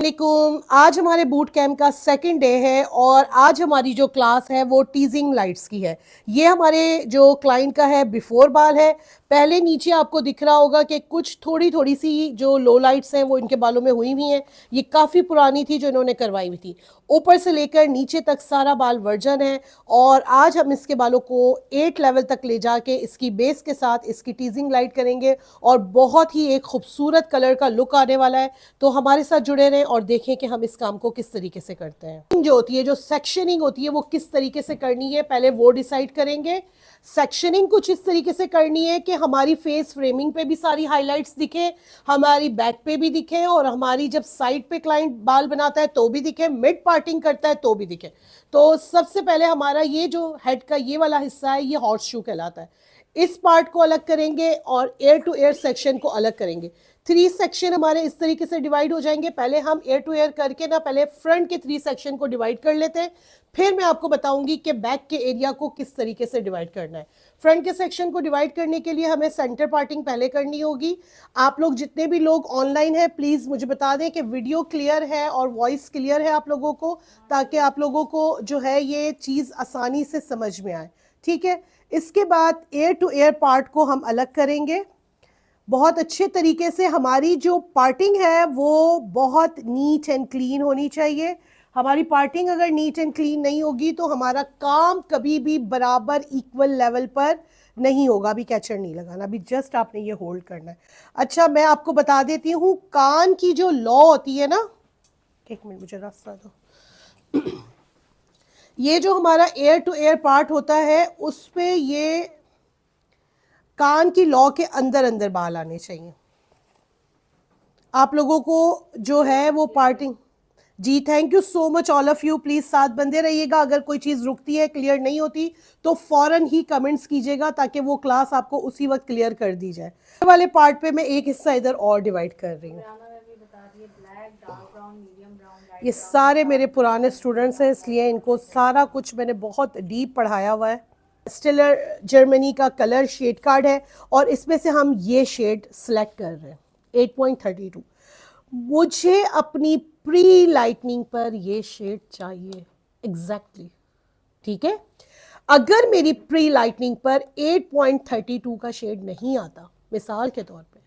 वालेकुम। आज हमारे बूट कैंप का सेकंड डे है और आज हमारी जो क्लास है वो टीजिंग लाइट्स की है। ये हमारे जो क्लाइंट का है बिफोर बाल है। पहले नीचे आपको दिख रहा होगा कि कुछ थोड़ी थोड़ी सी जो लो लाइट्स हैं वो इनके बालों में हुई हुई हैं। ये काफ़ी पुरानी थी जो इन्होंने करवाई हुई थी। ऊपर से लेकर नीचे तक सारा बाल वर्जन है और आज हम इसके बालों को 8 लेवल तक ले जाके इसकी बेस के साथ इसकी टीजिंग लाइट करेंगे और बहुत ही एक खूबसूरत कलर का लुक आने वाला है। तो हमारे साथ जुड़े रहें और देखें कि हम इस काम को किस तरीके से करते हैं। जो होती है, जो सेक्शनिंग होती है वो किस तरीके से करनी है, पहले वो डिसाइड करेंगे। सेक्शनिंग कुछ इस तरीके से करनी है कि हमारी फेस फ्रेमिंग पे भी सारी हाइलाइट्स दिखे, हमारी बैक पे भी दिखे और हमारी जब साइड पे क्लाइंट बाल बनाता है तो भी दिखे, मिड पार्टिंग करता है तो भी दिखे। तो सबसे पहले हमारा ये जो हेड का ये वाला हिस्सा है ये हॉर्स शू कहलाता है। इस पार्ट को अलग करेंगे और एयर टू एयर सेक्शन को अलग करेंगे। 3 सेक्शन हमारे इस तरीके से डिवाइड हो जाएंगे। पहले हम एयर टू एयर करके ना पहले फ्रंट के 3 सेक्शन को डिवाइड कर लेते हैं, फिर मैं आपको बताऊंगी कि बैक के एरिया को किस तरीके से डिवाइड करना है। फ्रंट के सेक्शन को डिवाइड करने के लिए हमें सेंटर पार्टिंग पहले करनी होगी। आप लोग जितने भी लोग ऑनलाइन हैं प्लीज़ मुझे बता दें कि वीडियो क्लियर है और वॉइस क्लियर है आप लोगों को, ताकि आप लोगों को जो है ये चीज़ आसानी से समझ में आए। ठीक है, इसके बाद एयर टू एयर पार्ट को हम अलग करेंगे बहुत अच्छे तरीके से। हमारी जो पार्टिंग है वो बहुत नीट एंड क्लीन होनी चाहिए। हमारी पार्टिंग अगर नीट एंड क्लीन नहीं होगी तो हमारा काम कभी भी बराबर इक्वल लेवल पर नहीं होगा। अभी कैचर नहीं लगाना, अभी जस्ट आपने ये होल्ड करना है। अच्छा, मैं आपको बता देती हूँ कान की जो लॉ होती है ना, एक मिनट मुझे रास्ता दो। ये जो हमारा एयर टू एयर पार्ट होता है उस पे ये कान की लॉ के अंदर अंदर बाल आने चाहिए। आप लोगों को जो है वो पार्टिंग, जी thank you so much all of you. Please साथ बंदे रहिएगा। अगर कोई चीज़ रुकती है, क्लियर नहीं होती तो फ़ौरन ही कमेंट्स कीजिएगा ताकि वो क्लास आपको उसी वक्त क्लियर कर दी जाए। वाले पार्ट पे मैं एक हिस्सा इधर और डिवाइड कर रही हूँ। ये सारे मेरे पुराने स्टूडेंट्स हैं इसलिए इनको सारा कुछ मैंने बहुत डीप पढ़ाया हुआ है। स्टिलर जर्मनी का कलर शेड कार्ड है और इसमें से हम ये शेड सेलेक्ट कर रहे हैं 8.32। मुझे अपनी प्री लाइटनिंग पर ये शेड चाहिए एग्जैक्टली। ठीक है, अगर मेरी प्री लाइटनिंग पर 8.32 का शेड नहीं आता मिसाल के तौर पे,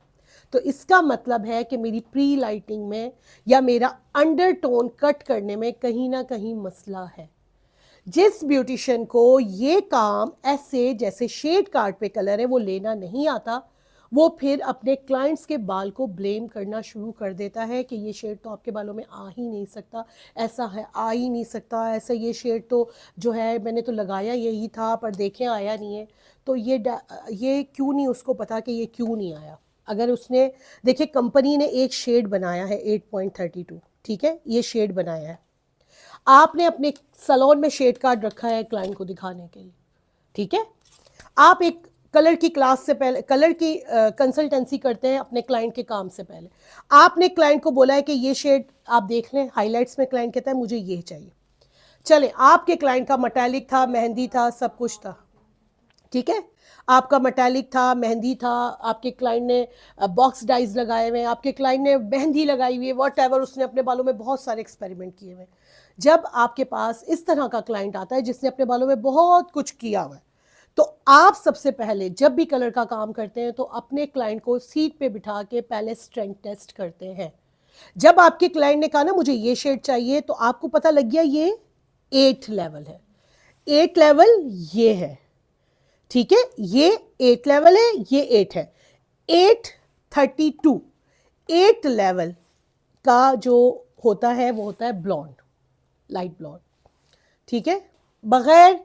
तो इसका मतलब है कि मेरी प्री लाइटनिंग में या मेरा अंडरटोन कट करने में कहीं ना कहीं मसला है। जिस ब्यूटिशियन को ये काम ऐसे जैसे शेड कार्ड पे कलर है वो लेना नहीं आता, वो फिर अपने क्लाइंट्स के बाल को ब्लेम करना शुरू कर देता है कि ये शेड तो आपके बालों में आ ही नहीं सकता, ऐसा है आ ही नहीं सकता, ऐसा ये शेड तो जो है मैंने तो लगाया यही था पर देखें आया नहीं है। तो ये क्यों नहीं उसको पता कि ये क्यों नहीं आया। अगर उसने देखिए कंपनी ने एक शेड बनाया है 8.32, ठीक है, ये शेड बनाया है, आपने अपने सैलून में शेड कार्ड रखा है क्लाइंट को दिखाने के लिए। ठीक है, आप एक कलर की क्लास से पहले कलर की कंसल्टेंसी करते हैं अपने क्लाइंट के काम से पहले। आपने क्लाइंट को बोला है कि ये शेड आप देख लें, हाइलाइट्स में क्लाइंट कहता है मुझे ये चाहिए। चले, आपके क्लाइंट का मेटालिक था, मेहंदी था, सब कुछ था। ठीक है, आपका मेटालिक था, मेहंदी था, आपके क्लाइंट ने बॉक्स डाइज लगाए हुए हैं, आपके क्लाइंट ने मेहंदी लगाई हुई है, वॉट एवर, उसने अपने बालों में बहुत सारे एक्सपेरिमेंट किए हुए हैं। जब आपके पास इस तरह का क्लाइंट आता है जिसने अपने बालों में बहुत कुछ किया हुआ है, तो आप सबसे पहले जब भी कलर का काम करते हैं तो अपने क्लाइंट को सीट पे बिठा के पहले स्ट्रेंथ टेस्ट करते हैं। जब आपके क्लाइंट ने कहा ना मुझे ये शेड चाहिए, तो आपको पता लग गया ये 8 लेवल है, 8 लेवल ये है। ठीक है, ये 8 लेवल है, ये 8 है, 8.32 8 लेवल का जो होता है वो होता है ब्लॉन्ड, लाइट ब्लॉन्ड। ठीक है, बगैर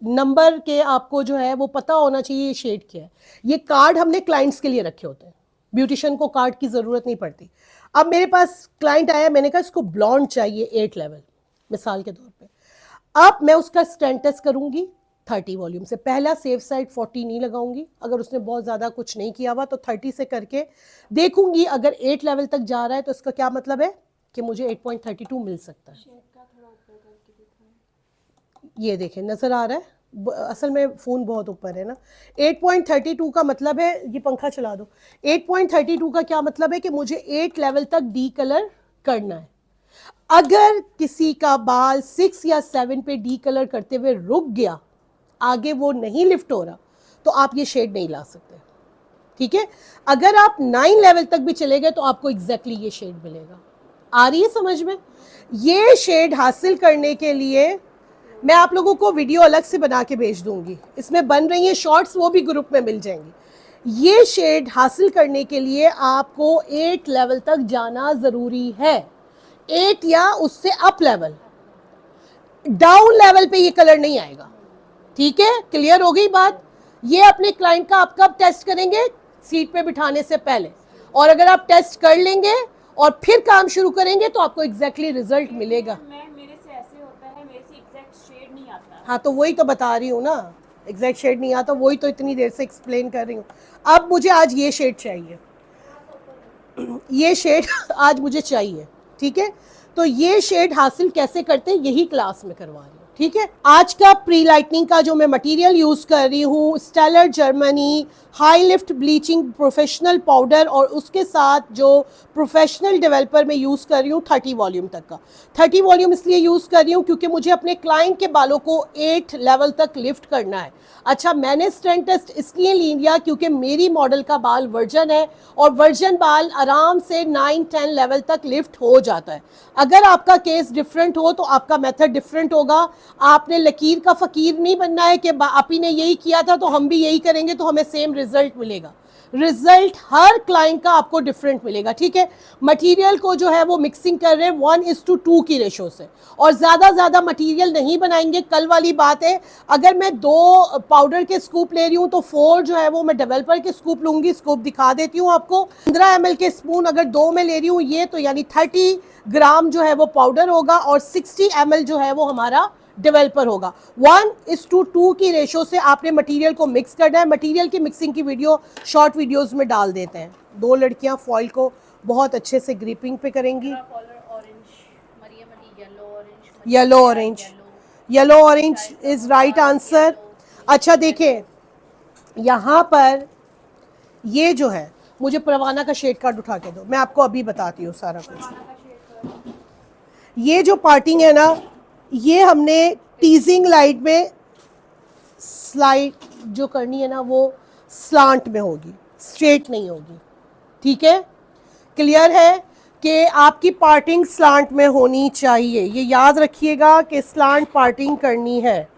नंबर के आपको जो है वो पता होना चाहिए ये शेड क्या है। ये कार्ड हमने क्लाइंट्स के लिए रखे होते हैं, ब्यूटिशियन को कार्ड की ज़रूरत नहीं पड़ती। अब मेरे पास क्लाइंट आया, मैंने कहा इसको ब्लॉन्ड चाहिए 8 लेवल मिसाल के तौर पे। अब मैं उसका स्ट्रेंथ टेस्ट करूंगी 30 वॉल्यूम से। पहला सेफ साइड 40 नहीं लगाऊंगी, अगर उसने बहुत ज़्यादा कुछ नहीं किया हुआ तो 30 से करके देखूंगी। अगर 8 लेवल तक जा रहा है तो इसका क्या मतलब है कि मुझे 8.32 मिल सकता है। ये देखें, नज़र आ रहा है, असल में फ़ोन बहुत ऊपर है ना। 8.32 का मतलब है, ये पंखा चला दो, 8.32 का क्या मतलब है कि मुझे 8 लेवल तक डी कलर करना है। अगर किसी का बाल 6 या 7 पे डी कलर करते हुए रुक गया, आगे वो नहीं लिफ्ट हो रहा, तो आप ये शेड नहीं ला सकते, ठीक है। अगर आप 9 लेवल तक भी चले गए तो आपको एग्जैक्टली ये शेड मिलेगा। आ रही है समझ में? ये शेड हासिल करने के लिए मैं आप लोगों को वीडियो अलग से बना के भेज दूंगी, इसमें बन रही है शॉर्ट्स, वो भी ग्रुप में मिल जाएंगी। ये शेड हासिल करने के लिए आपको 8 लेवल तक जाना जरूरी है, 8 या उससे अप लेवल, डाउन लेवल पे ये कलर नहीं आएगा, ठीक है। क्लियर हो गई बात? ये अपने क्लाइंट का आप कब टेस्ट करेंगे? सीट पे बिठाने से पहले। और अगर आप टेस्ट कर लेंगे और फिर काम शुरू करेंगे तो आपको एग्जैक्टली रिजल्ट मिलेगा। मेरे से ऐसे होता है, मेरे से एग्जैक्ट शेड नहीं आता। हाँ, तो वही तो बता रही हूँ ना, एग्जैक्ट शेड नहीं आता, वही तो इतनी देर से एक्सप्लेन कर रही हूँ। अब मुझे आज ये शेड चाहिए, ये शेड आज मुझे चाहिए, ठीक है। तो ये शेड हासिल कैसे करते हैं यही क्लास में करवा रही हूँ, ठीक है। आज का प्री लाइटनिंग का जो मैं मटेरियल यूज कर रही हूँ, Stellar Germany high lift bleaching professional powder, और उसके साथ जो प्रोफेशनल डेवलपर में यूज कर रही हूँ 30 वॉल्यूम तक का। 30 वॉल्यूम इसलिए यूज कर रही हूँ क्योंकि मुझे अपने क्लाइंट के बालों को 8 लेवल तक लिफ्ट करना है। अच्छा, मैंने स्ट्रेंथ टेस्ट इसलिए ले लिया क्योंकि मेरी मॉडल का बाल वर्जन है, और वर्जन बाल आराम से 9-10 लेवल तक लिफ्ट हो जाता है। अगर आपका केस डिफरेंट हो तो आपका मेथड डिफरेंट होगा। आपने लकीर का फकीर नहीं बनना है कि आप ही ने यही किया था तो हम भी यही करेंगे तो हमें सेम रिजल्ट मिलेगा। रिजल्ट हर क्लाइंट का आपको डिफरेंट मिलेगा, ठीक है। मटेरियल को जो है वो मिक्सिंग कर रहे हैं 1:2 की रेशो से, और ज़्यादा मटेरियल नहीं बनाएंगे। कल वाली बात है, अगर मैं 2 पाउडर के स्कूप ले रही हूँ तो 4 जो है वो मैं डेवलपर के स्कूप लूँगी। स्कूप दिखा देती हूँ आपको। 15 ml के स्पून अगर 2 में ले रही हूँ ये, तो यानी 30 ग्राम जो है वो पाउडर होगा, और 60 ml जो है वो हमारा डेवलपर होगा। 1:2 की रेशो से आपने मटेरियल को मिक्स करना है। मटेरियल की मिक्सिंग की वीडियो शॉर्ट वीडियोस में डाल देते हैं। 2 लड़कियां फॉइल को बहुत अच्छे से ग्रिपिंग पे करेंगी। Yellow orange is right answer. अच्छा देखें, यहाँ पर ये जो है, मुझे परवाना का शेड कार्ड उठा के दो, मैं आपको अभी बताती हूँ सारा कुछ। ये जो पार्टिंग है ना, ये हमने टीजिंग लाइट में स्लाइड जो करनी है ना वो स्लांट में होगी, स्ट्रेट नहीं होगी, ठीक है। क्लियर है कि आपकी पार्टिंग स्लांट में होनी चाहिए, ये याद रखिएगा कि स्लांट पार्टिंग करनी है।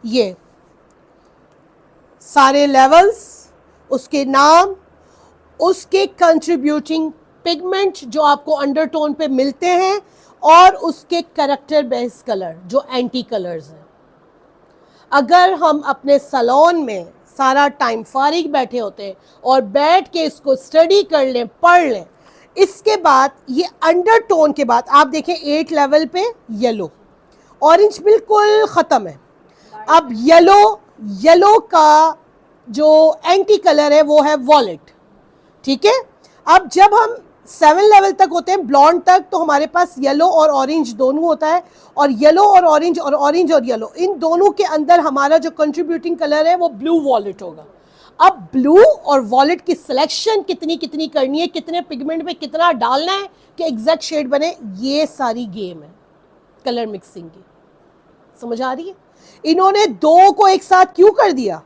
ये सारे लेवल्स, उसके नाम, उसके कंट्रीब्यूटिंग पिगमेंट जो आपको अंडरटोन पे मिलते हैं, और उसके कैरेक्टर बेस्ड कलर जो एंटी कलर्स हैं। अगर हम अपने सैलून में सारा टाइम फारिग बैठे होते हैं और बैठ के इसको स्टडी कर लें, पढ़ लें, इसके बाद ये अंडरटोन के बाद आप देखें 8 लेवल पे येलो, ऑरेंज बिल्कुल ख़त्म है। अब येलो का जो एंटी कलर है वो है वॉलेट, ठीक है। अब जब हम 7 लेवल तक होते हैं, ब्लॉन्ड तक, तो हमारे पास येलो और ऑरेंज दोनों होता है, और येलो और ऑरेंज और येलो, इन दोनों के अंदर हमारा जो कंट्रीब्यूटिंग कलर है वो ब्लू वॉलेट होगा। अब ब्लू और वॉलेट की सिलेक्शन कितनी करनी है, कितने पिगमेंट में कितना डालना है कि एग्जैक्ट शेड बने, ये सारी गेम है कलर मिक्सिंग की। समझ आ रही है? इन्होंने 2 को एक साथ क्यों कर दिया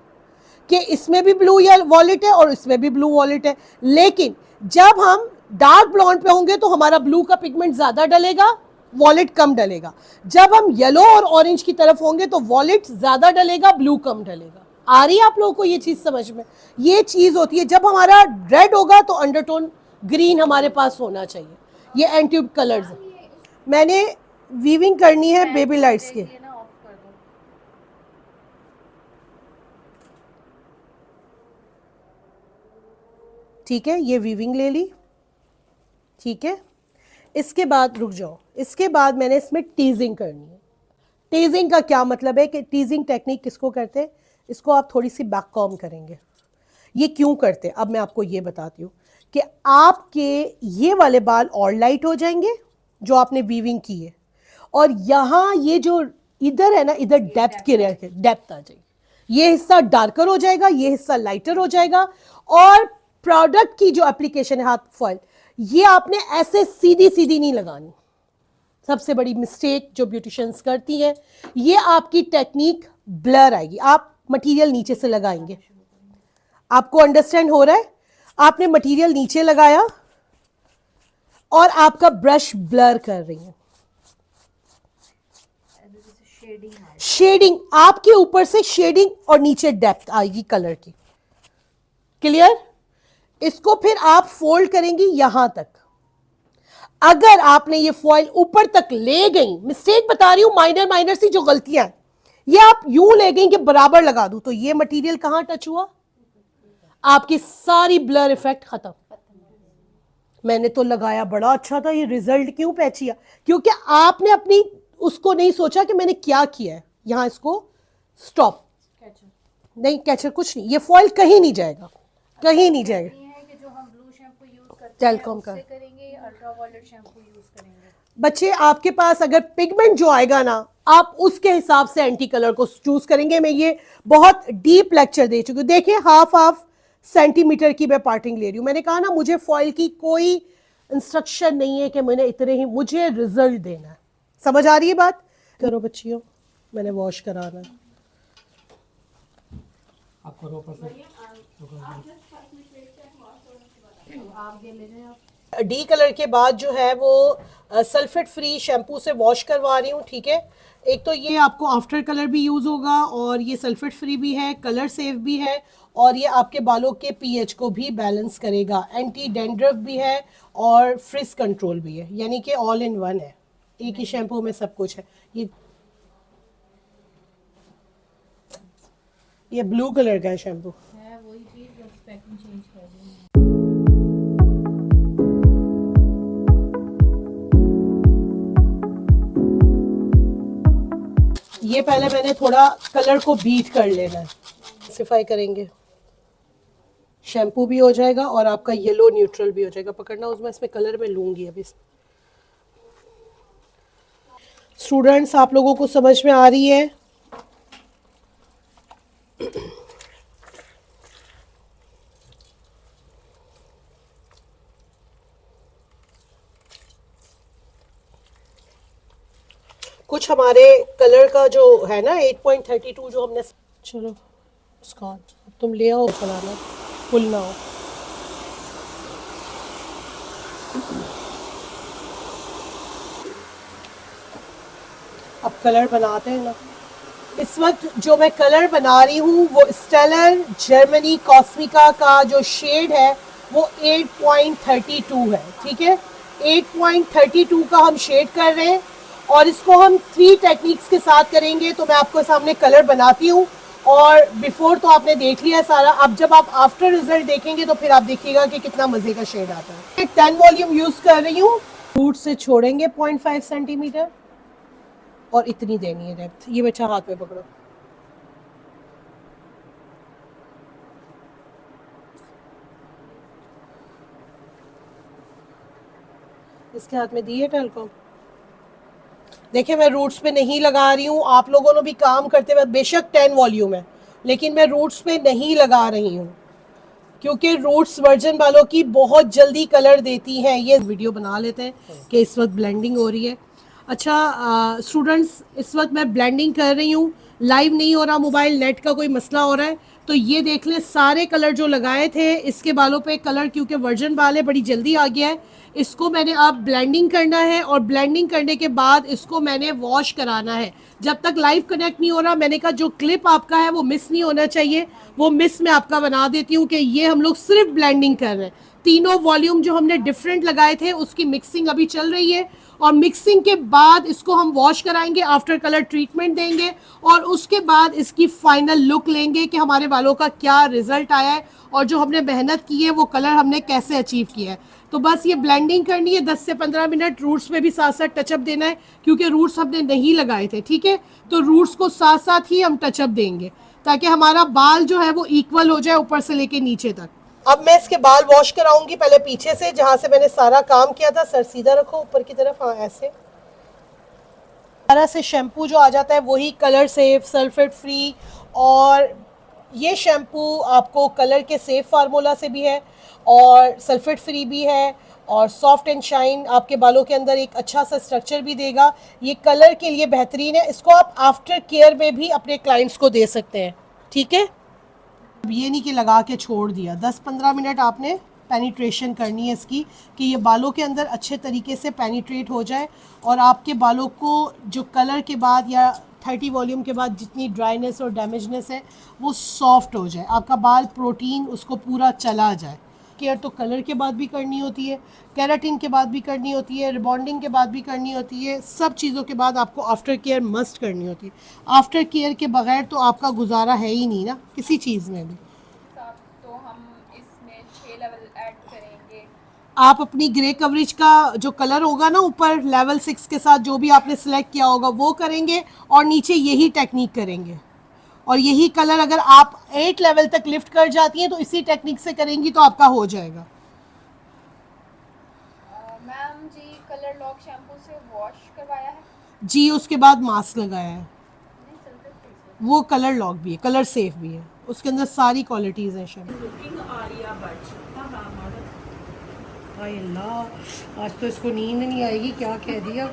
कि इसमें भी ब्लू वॉलेट है और इसमें भी ब्लू वॉलेट है, लेकिन जब हम डार्क ब्लॉन्ड पे होंगे तो हमारा ब्लू का पिगमेंट ज्यादा डलेगा, वॉलेट कम डलेगा। जब हम येलो और ऑरेंज की तरफ होंगे तो वॉलेट ज्यादा डलेगा, ब्लू कम डलेगा। आ रही है आप लोगों को ये चीज समझ में? ये चीज होती है। जब हमारा रेड होगा तो अंडरटोन ग्रीन हमारे पास होना चाहिए। ये एंटी कलर्स है। मैंने वीविंग करनी है बेबी लाइट्स की। ठीक है, ये वीविंग ले ली, ठीक है। इसके बाद रुक जाओ, इसके बाद मैंने इसमें टीजिंग करनी है। टीजिंग का क्या मतलब है कि टीजिंग टेक्निक किसको कहते हैं? इसको आप थोड़ी सी बैक कॉम करेंगे। ये क्यों करते हैं अब मैं आपको ये बताती हूँ कि आपके ये वाले बाल और लाइट हो जाएंगे जो आपने वीविंग की है, और यहाँ ये जो इधर है ना, इधर डेप्थ की डेप्थ आ जाएगी। ये हिस्सा डार्कर हो जाएगा, ये हिस्सा लाइटर हो जाएगा, और प्रोडक्ट की जो एप्लीकेशन है हाथ फॉइल, ये आपने ऐसे सीधी सीधी नहीं लगानी। सबसे बड़ी मिस्टेक जो ब्यूटिशियंस करती हैं, ये आपकी टेक्निक ब्लर आएगी। आप मटेरियल नीचे से लगाएंगे, आपको अंडरस्टैंड हो रहा है? आपने मटेरियल नीचे लगाया और आपका ब्रश ब्लर कर रही है। शेडिंग आपके ऊपर से शेडिंग और नीचे डेप्थ आएगी कलर की। क्लियर? इसको फिर आप फोल्ड करेंगी यहां तक। अगर आपने ये फॉइल ऊपर तक ले गई, मिस्टेक बता रही हूं, माइनर माइनर सी जो गलतियां हैं, ये आप यूं ले गई कि बराबर लगा दूं, तो ये मटेरियल कहां टच हुआ? आपकी सारी ब्लर इफेक्ट खत्म। मैंने तो लगाया बड़ा अच्छा था, ये रिजल्ट क्यों पैचिया? क्योंकि आपने अपनी उसको नहीं सोचा कि मैंने क्या किया है। यहां इसको स्टॉप, नहीं कैचर कुछ नहीं, ये फॉइल कहीं नहीं जाएगा, कहीं नहीं जाएगा। कि जो हम ब्लू शैम्पू यूज करते हैं टेलकॉम का उससे करेंगे, अल्ट्रावायलेट शैम्पू यूज करेंगे। बच्चे, आपके पास अगर पिगमेंट जो आएगा ना, आप उसके हिसाब से एंटी कलर को चूज करेंगे। मैं ये बहुत डीप लेक्चर दे चुकी हूँ। देखिए, हाफ सेंटीमीटर की मैं पार्टिंग ले रही हूँ। मैंने कहा ना, मुझे फॉइल की कोई इंस्ट्रक्शन नहीं है कि मैंने इतने ही, मुझे रिजल्ट देना है। समझ आ रही है बात? करो बच्चियों, मैंने वॉश कराना है। आप करो ऊपर से। डी कलर के बाद जो है वो सल्फेट फ्री शैम्पू से वॉश करवा रही हूँ, ठीक है। एक तो ये आपको आफ्टर कलर भी यूज़ होगा, और ये सल्फेट फ्री भी है, कलर सेव भी है, और ये आपके बालों के पीएच को भी बैलेंस करेगा, एंटी डैंड्रफ भी है और फ्रिज कंट्रोल भी है, यानी कि ऑल इन वन है, एक ही शैम्पू में सब कुछ है। ये ब्लू कलर का है शैम्पू। है वही चीज, बस पैकिंग चेंज कर दी है। ये पहले मैंने थोड़ा कलर को बीट कर लेना है, सिफाई करेंगे, शैम्पू भी हो जाएगा और आपका येलो न्यूट्रल भी हो जाएगा। पकड़ना उसमें, इसमें कलर में लूंगी अभी। स्टूडेंट्स, आप लोगों को समझ में आ रही है? कुछ हमारे कलर का जो है ना 8.32 जो हमने, चलो उसका तुम ले आओ, चलाना फुल ना हो। अब कलर बनाते हैं ना। इस वक्त जो मैं कलर बना रही हूँ वो स्टेलर जर्मनी कॉस्मिका का जो शेड है वो 8.32 है, ठीक है। 8.32 का हम शेड कर रहे हैं और इसको हम 3 टेक्निक्स के साथ करेंगे। तो मैं आपको सामने कलर बनाती हूँ, और बिफोर तो आपने देख लिया है सारा। अब जब आप आफ्टर रिजल्ट देखेंगे तो फिर आप देखिएगा कि कितना मजे का शेड आता है। 10 वॉल्यूम यूज कर रही हूँ। रूट से छोड़ेंगे 0.5 सेंटीमीटर और इतनी देनी है डेप्थ। ये बच्चा हाथ में पकड़ो, इसके हाथ में दी है टेलकॉम। देखिए, मैं रूट्स पे नहीं लगा रही हूँ। आप लोगों ने भी काम करते वक्त, बेशक 10 वॉल्यूम है, लेकिन मैं रूट्स पे नहीं लगा रही हूँ क्योंकि रूट्स वर्जन वालों की बहुत जल्दी कलर देती हैं। ये वीडियो बना लेते हैं कि इस वक्त ब्लेंडिंग हो रही है। अच्छा स्टूडेंट्स, इस वक्त मैं ब्लेंडिंग कर रही हूँ, लाइव नहीं हो रहा, मोबाइल नेट का कोई मसला हो रहा है। तो ये देख लें, सारे कलर जो लगाए थे इसके बालों पे कलर, क्योंकि वर्जन बाल है, बड़ी जल्दी आ गया है। इसको मैंने अब ब्लेंडिंग करना है, और ब्लेंडिंग करने के बाद इसको मैंने वॉश कराना है। जब तक लाइव कनेक्ट नहीं हो रहा, मैंने कहा जो क्लिप आपका है वो मिस नहीं होना चाहिए, वो मिस मैं आपका बना देती हूँ कि ये हम लोग सिर्फ ब्लेंडिंग कर रहे हैं। तीनों वॉल्यूम जो हमने डिफरेंट लगाए थे उसकी मिक्सिंग अभी चल रही है, और मिक्सिंग के बाद इसको हम वॉश कराएंगे, आफ्टर कलर ट्रीटमेंट देंगे, और उसके बाद इसकी फाइनल लुक लेंगे कि हमारे बालों का क्या रिजल्ट आया है और जो हमने मेहनत की है वो कलर हमने कैसे अचीव किया है। तो बस ये ब्लेंडिंग करनी है 10 से 15 मिनट। रूट्स में भी साथ साथ टचअप देना है क्योंकि रूट्स हमने नहीं लगाए थे, ठीक है। तो रूट्स को साथ साथ ही हम टचअप देंगे ताकि हमारा बाल जो है वो इक्वल हो जाए ऊपर से लेके नीचे तक। अब मैं इसके बाल वॉश कराऊंगी, पहले पीछे से जहां से मैंने सारा काम किया था। सर सीधा रखो ऊपर की तरफ, हाँ ऐसे। सारा से शैम्पू जो आ जाता है वही कलर सेव, सल्फेट फ्री, और ये शैम्पू आपको कलर के सेफ फार्मूला से भी है और सल्फेट फ्री भी है, और सॉफ्ट एंड शाइन, आपके बालों के अंदर एक अच्छा सा स्ट्रक्चर भी देगा। ये कलर के लिए बेहतरीन है, इसको आप आफ्टर केयर में भी अपने क्लाइंट्स को दे सकते हैं, ठीक है। अब ये नहीं कि लगा के छोड़ दिया, 10-15 मिनट आपने पेनिट्रेशन करनी है इसकी, कि ये बालों के अंदर अच्छे तरीके से पेनिट्रेट हो जाए और आपके बालों को जो कलर के बाद या 30 वॉल्यूम के बाद जितनी ड्राइनेस और डैमेजनेस है वो सॉफ्ट हो जाए, आपका बाल प्रोटीन उसको पूरा चला जाए। केयर तो कलर के बाद भी करनी होती है, केराटिन के बाद भी करनी होती है, रिबॉन्डिंग के बाद भी करनी होती है, सब चीज़ों के बाद आपको आफ्टर केयर मस्ट करनी होती है। आफ्टर केयर के बगैर तो आपका गुजारा है ही नहीं ना किसी चीज़ में भी। तो हम इसमें 6 लेवल ऐड करेंगे। आप अपनी ग्रे कवरेज का जो कलर होगा ना ऊपर लेवल 6 के साथ जो भी आपने सिलेक्ट किया होगा वो करेंगे और नीचे यही टेक्निक करेंगे, और यही कलर अगर आप 8 लेवल तक लिफ्ट कर जाती हैं तो इसी टेक्निक से करेंगी तो आपका हो जाएगा। मैम जी कलर लॉक शैम्पू से वॉश करवाया है? जी, उसके बाद मास्क लगाया है, वो कलर लॉक भी है, कलर सेफ भी है, उसके अंदर सारी क्वालिटीज़ हैं शैम्पू। लुकिंग आलिया भट्ट। हाँ हाँ मॉडल। हाय अल्लाह, आज तो इसको नींद नहीं आएगी, क्या कह दिया।